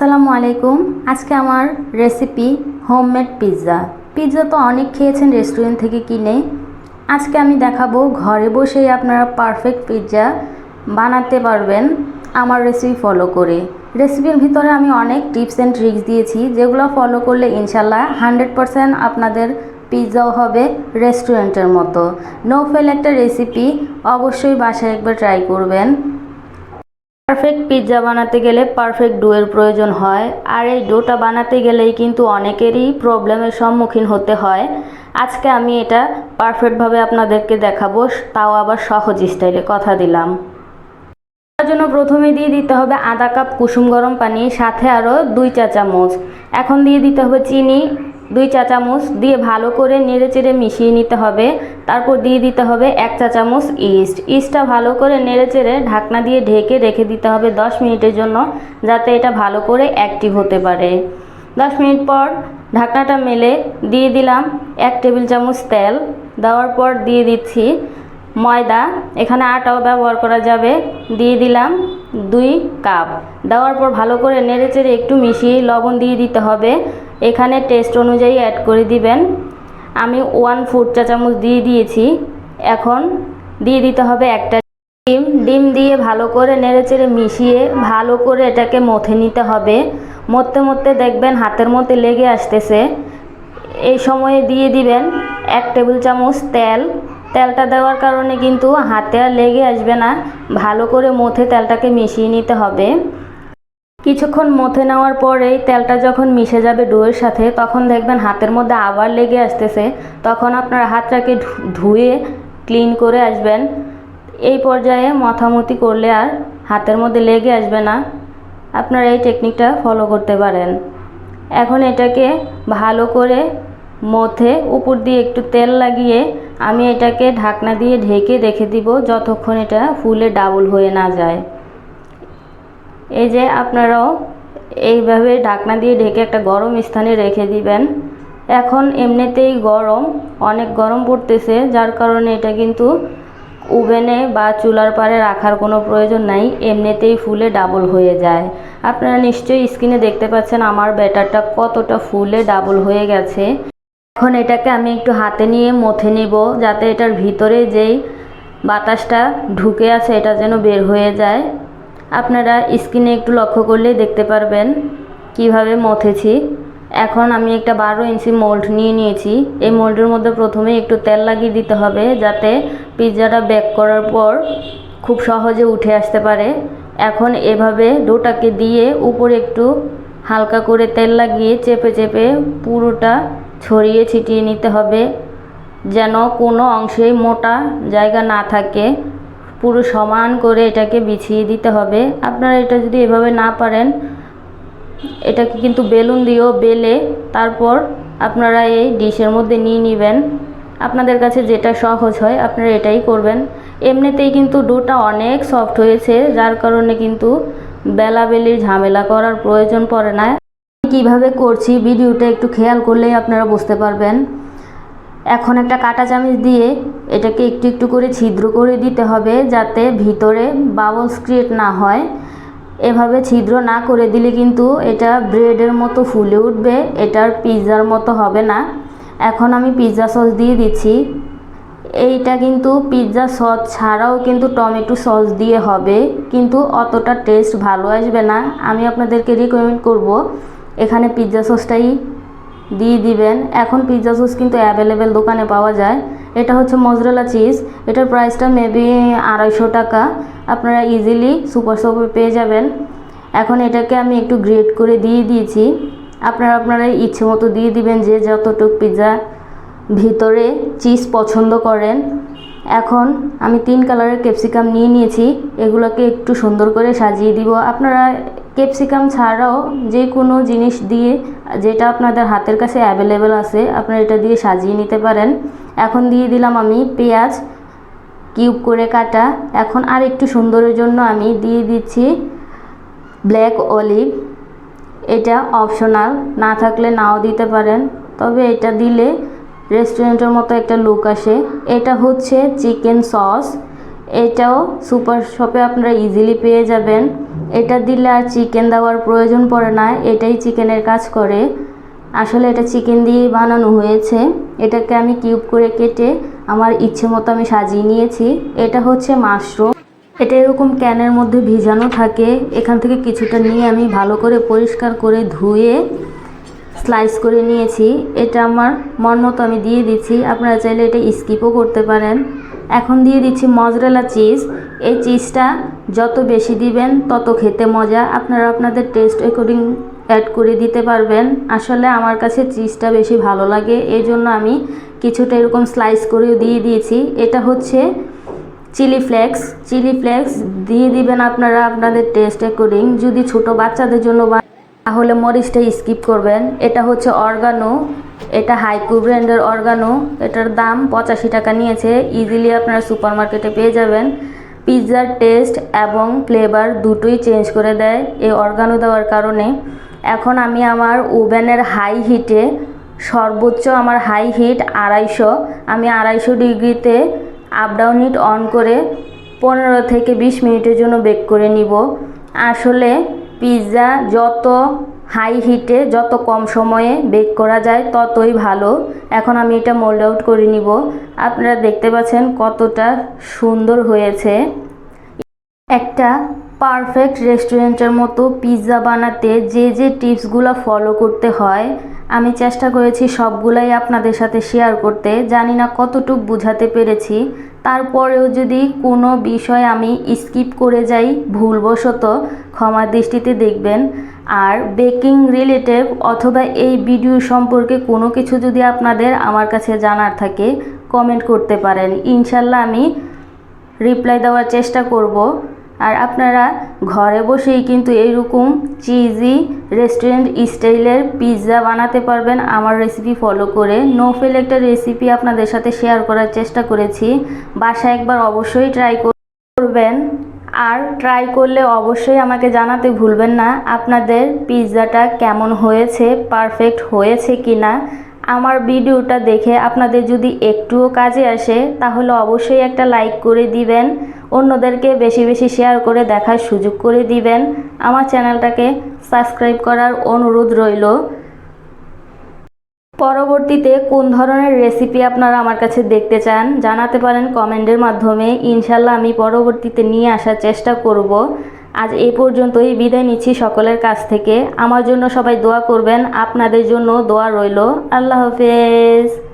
আসসালামু আলাইকুম। আজকে আমার রেসিপি হোমমেড পিৎজা। পিৎজা তো অনেক খেয়েছেন রেস্টুরেন্ট থেকে কিনে। আজকে আমি দেখাবো ঘরে বসেই আপনারা পারফেক্ট পিৎজা বানাতে পারবেন আমার রেসিপি ফলো করে। রেসিপির ভিতরে আমি অনেক টিপস অ্যান্ড ট্রিক্স দিয়েছি, যেগুলো ফলো করলে ইনশাল্লাহ 100% আপনাদের পিৎজাও হবে রেস্টুরেন্টের মতো। নো ফেল একটা রেসিপি, অবশ্যই বাসায় একবার ট্রাই করবেন। পারফেক্ট পিৎজা বানাতে গেলে পারফেক্ট ডোয়ের প্রয়োজন হয়, আর এই ডোটা বানাতে গেলেই কিন্তু অনেকেরই প্রবলেমের সম্মুখীন হতে হয়। আজকে আমি এটা পারফেক্টভাবে আপনাদেরকে দেখাবো, তাও আবার সহজ স্টাইলে, কথা দিলাম। তার জন্য প্রথমে দিয়ে দিতে হবে আধা কাপ কুসুম গরম পানি, সাথে আরও 2 চা চামচ। এখন দিয়ে দিতে হবে চিনি 2 চা চামচ, দিয়ে ভালো করে নেড়েচেড়ে মিশিয়ে নিতে হবে। তারপর দিয়ে দিতে হবে 1 চা চামচ ইস্টটা ভালো করে নেড়েচেড়ে ঢাকনা দিয়ে ঢেকে রেখে দিতে হবে 10 মিনিটের জন্য, যাতে এটা ভালো করে অ্যাক্টিভ হতে পারে। 10 মিনিট পর ঢাকনাটা মেলে দিয়ে দিলাম 1 টেবিল চামচ তেল। দেওয়ার পর দিয়ে দিচ্ছি ময়দা, এখানে আটাও ব্যবহার করা যাবে। দিয়ে দিলাম 2 কাপ। দেওয়ার পর ভালো করে নেড়েচেড়ে একটু মিশিয়ে লবণ দিয়ে দিতে হবে। এখানে টেস্ট অনুযায়ী অ্যাড করে দিবেন। আমি 1/4 চা চামচ দিয়ে দিয়েছি। এখন দিয়ে দিতে হবে একটা ডিম দিয়ে ভালো করে নেড়েচেড়ে মিশিয়ে ভালো করে এটাকে মথে নিতে হবে। মথতে মথতে দেখবেন হাতের মধ্যে লেগে আসতেছে। এই সময়ে দিয়ে দিবেন 1 টেবিল চামচ তেলটা দেওয়ার কারণে কিন্তু হাতে আর লেগে আসবে না। ভালো করে মথে তেলটাকে মিশিয়ে নিতে হবে। কিছুক্ষণ মথে নেওয়ার পরেই তেলটা যখন মিশে যাবে ডোয়ের সাথে, তখন দেখবেন হাতের মধ্যে আবার লেগে আসতেছে। তখন আপনার হাতটাকে ধুয়ে ক্লিন করে আসবেন। এই পর্যায়ে মথামতি করলে আর হাতের মধ্যে লেগে আসবে না। আপনারা এই টেকনিকটা ফলো করতে পারেন। এখন এটাকে ভালো করে মথে উপর দিয়ে একটু তেল লাগিয়ে আমি এটাকে ঢাকনা দিয়ে ঢেকে রেখে দিব, যতক্ষণ এটা ফুলে ডাবল হয়ে না যায়। এই যে আপনারাও এইভাবে ঢাকনা দিয়ে ঢেকে একটা গরম স্থানে রেখে দিবেন। এখন এমনিতেই অনেক গরম পড়তেছে, যার কারণে এটা কিন্তু ওভেনে বা চুলার পারে রাখার কোনো প্রয়োজন নাই, এমনিতেই ফুলে ডাবল হয়ে যায়। আপনারা নিশ্চয়ই স্ক্রিনে দেখতে পাচ্ছেন আমার ব্যাটারটা কতটা ফুলে ডাবল হয়ে গেছে। এখন এটাকে আমি একটু হাতে নিয়ে মথে নিব, যাতে এটার ভিতরে যেই বাতাসটা ঢুকে আছে এটা যেন বের হয়ে যায়। আপনারা স্ক্রিনে একটু লক্ষ্য করলেই দেখতে পারবেন কিভাবে মথেছি। এখন আমি একটা 12 ইঞ্চি মোল্ড নিয়ে নিয়েছি। এই মোল্ডের মধ্যে প্রথমে একটু তেল লাগিয়ে দিতে হবে, যাতে পিৎজাটা বেক করার পর খুব সহজে উঠে আসতে পারে। এখন এভাবে ডোটাকে দিয়ে উপরে একটু হালকা করে তেল লাগিয়ে চেপে চেপে পুরোটা ছড়িয়ে ছিটিয়ে নিতে হবে, যেন কোনো অংশেই মোটা জায়গা না থাকে। পুরো সমান করে এটাকে বিছিয়ে দিতে হবে। আপনারা এটা যদি এভাবে না পারেন, এটাকে কিন্তু বেলুন দিয়েও বেলে তারপর আপনারা এই ডিশের মধ্যে নিয়ে নেবেন। আপনাদের কাছে যেটা সহজ হয় আপনারা এটাই করবেন। এমনিতেই কিন্তু ডোটা অনেক সফট হয়েছে, যার কারণে কিন্তু বেলাবেলির ঝামেলা করার প্রয়োজন পড়ে না। কিভাবে করছি ভিডিওটা একটু খেয়াল করলেই আপনারা বুঝতে পারবেন। এখন একটা কাঁটা চামচ দিয়ে এটাকে একটু একটু করে ছিদ্র করে দিতে হবে, যাতে ভিতরে বাবলস ক্রিয়েট না হয়। এভাবে ছিদ্র না করে দিলে কিন্তু এটা ব্রেডের মতো ফুলে উঠবে, এটার পিৎজার মতো হবে না। এখন আমি পিৎজা সস দিয়ে দিচ্ছি। এইটা কিন্তু পিৎজা সস ছাড়াও কিন্তু টমেটো সস দিয়ে হবে, কিন্তু অতটা টেস্ট ভালো আসবে না। আমি আপনাদেরকে রিকমেন্ড করব এখানে পিৎজা সসটাই দিয়ে দিবেন। এখন পিৎজা সস কিন্তু অ্যাভেলেবেল দোকানে পাওয়া যায়। এটা হচ্ছে মজরেলা চিজ, এটার প্রাইসটা মেবি 250 টাকা। আপনারা ইজিলি সুপার শপে পেয়ে যাবেন। এখন এটাকে আমি একটু গ্রেট করে দিয়ে দিয়েছি। আপনারা ইচ্ছে মতো দিয়ে দিবেন, যে যতটুকু পিৎজা ভিতরে চিজ পছন্দ করেন। এখন আমি 3 কালারের ক্যাপসিকাম নিয়ে নিয়েছি, এগুলোকে একটু সুন্দর করে সাজিয়ে দিব। আপনারা ক্যাপসিকাম ছাড়াও যে কোনো জিনিস দিয়ে, যেটা আপনাদের হাতের কাছে অ্যাভেলেবেল আছে, আপনারা এটা দিয়ে সাজিয়ে নিতে পারেন। এখন দিয়ে দিলাম আমি পেঁয়াজ কিউব করে কাটা। এখন আর একটু সুন্দরের জন্য আমি দিয়ে দিচ্ছি ব্ল্যাক অলিভ। এটা অপশনাল, না থাকলে নাও দিতে পারেন, তবে এটা দিলে রেস্টুরেন্টের মতো একটা লুক আসে। এটা হচ্ছে চিকেন সস। এটাও সুপার শপে আপনারা ইজিলি পেয়ে যাবেন। এটা দিলে আর চিকেন দেওয়ার প্রয়োজন পড়ে না, এটাই চিকেনের কাজ করে। আসলে এটা চিকেন দিয়েই বানানো হয়েছে। এটাকে আমি কিউব করে কেটে আমার ইচ্ছে মতো আমি সাজিয়ে নিয়েছি। এটা হচ্ছে মাশরুম। এটা এরকম ক্যানের মধ্যে ভিজানো থাকে। এখান থেকে কিছুটা নিয়ে আমি ভালো করে পরিষ্কার করে ধুয়ে স্লাইস করে নিয়েছি। এটা আমার মন মতো আমি দিয়ে দিচ্ছি, আপনারা চাইলে এটা স্কিপও করতে পারেন। এখন দিয়ে দিচ্ছি মজরেলা চিজ। এই চিজটা যত বেশি দিবেন তত খেতে মজা, আপনারা আপনাদের টেস্ট অ্যাকর্ডিং অ্যাড করে দিতে পারবেন। আসলে আমার কাছে চিজটা বেশি ভালো লাগে, এই জন্য আমি কিছুটা এরকম স্লাইস করেও দিয়ে দিয়েছি। এটা হচ্ছে চিলি ফ্লেক্স। চিলি ফ্লেক্স দিয়ে দিবেন আপনারা আপনাদের টেস্ট অ্যাকর্ডিং। যদি ছোট বাচ্চাদের জন্য তাহলে মরিচটা স্কিপ করবেন। এটা হচ্ছে অর্গানো, এটা হাইকু ব্র্যান্ডের অর্গানো। এটার দাম 85 টাকা নিয়েছে। ইজিলি আপনারা সুপার মার্কেটে পেয়ে যাবেন। পিৎজার টেস্ট এবং ফ্লেভার দুটোই চেঞ্জ করে দেয় এই অর্গানো দেওয়ার কারণে। এখন আমি আমার ওভেনের হাই হিটে, সর্বোচ্চ আমার হাই হিট 250, আমি 250 ডিগ্রিতে আপ ডাউন হিট অন করে 15 থেকে 20 মিনিটের জন্য বেক করে নিব। আসলে পিৎজা যত হাই হিটে যত কম সময়ে বেক করা যায় ততই ভালো। এখন আমি এটা মোল্ড আউট করে নিব। আপনারা দেখতে পাচ্ছেন কতটা সুন্দর হয়েছে। একটা পারফেক্ট রেস্টুরেন্টের মতো পিৎজা বানাতে যে যে টিপসগুলো ফলো করতে হয় আমি চেষ্টা করেছি সবগুলাই আপনাদের সাথে শেয়ার করতে। জানি না কতটুকু বোঝাতে পেরেছি, তারপরেও যদি কোনো বিষয় আমি স্কিপ করে যাই ভুলবশত ক্ষমার দৃষ্টিতে দেখবেন। আর বেকিং রিলেটেড অথবা এই ভিডিও সম্পর্কে কোনো কিছু যদি আপনাদের আমার কাছে জানার থাকে কমেন্ট করতে পারেন, ইনশাল্লাহ আমি রিপ্লাই দেওয়ার চেষ্টা করব। আর আপনারা ঘরে বসেই কিন্তু এইরকম চিজি রেস্টুরেন্ট স্টাইলের পিৎজা বানাতে পারবেন আমার রেসিপি ফলো করে। নো ফেল একটা রেসিপি আপনাদের সাথে শেয়ার করার চেষ্টা করেছি। বাসায় একবার অবশ্যই ট্রাই করবেন, আর ট্রাই করলে অবশ্যই আমাকে জানাতে ভুলবেন না আপনাদের পিৎজাটা কেমন হয়েছে, পারফেক্ট হয়েছে কি না। আমার ভিডিওটা দেখে আপনাদের যদি একটুও কাজে আসে তাহলে অবশ্যই একটা লাইক করে দিবেন, অন্যদেরকে বেশি বেশি শেয়ার করে দেখার সুযোগ করে দিবেন। আমার চ্যানেলটাকে সাবস্ক্রাইব করার অনুরোধ রইল। পরবর্তীতে কোন ধরনের রেসিপি আপনারা আমার কাছে দেখতে চান জানাতে পারেন কমেন্টের মাধ্যমে। ইনশাল্লাহ আমি পরবর্তীতে নিয়ে আসার চেষ্টা করব। আজ এই পর্যন্তই, বিদায় নিচ্ছি সকলের কাছ থেকে। আমার জন্য সবাই দোয়া করবেন, আপনাদের জন্য দোয়া রইল। আল্লাহ হাফেজ।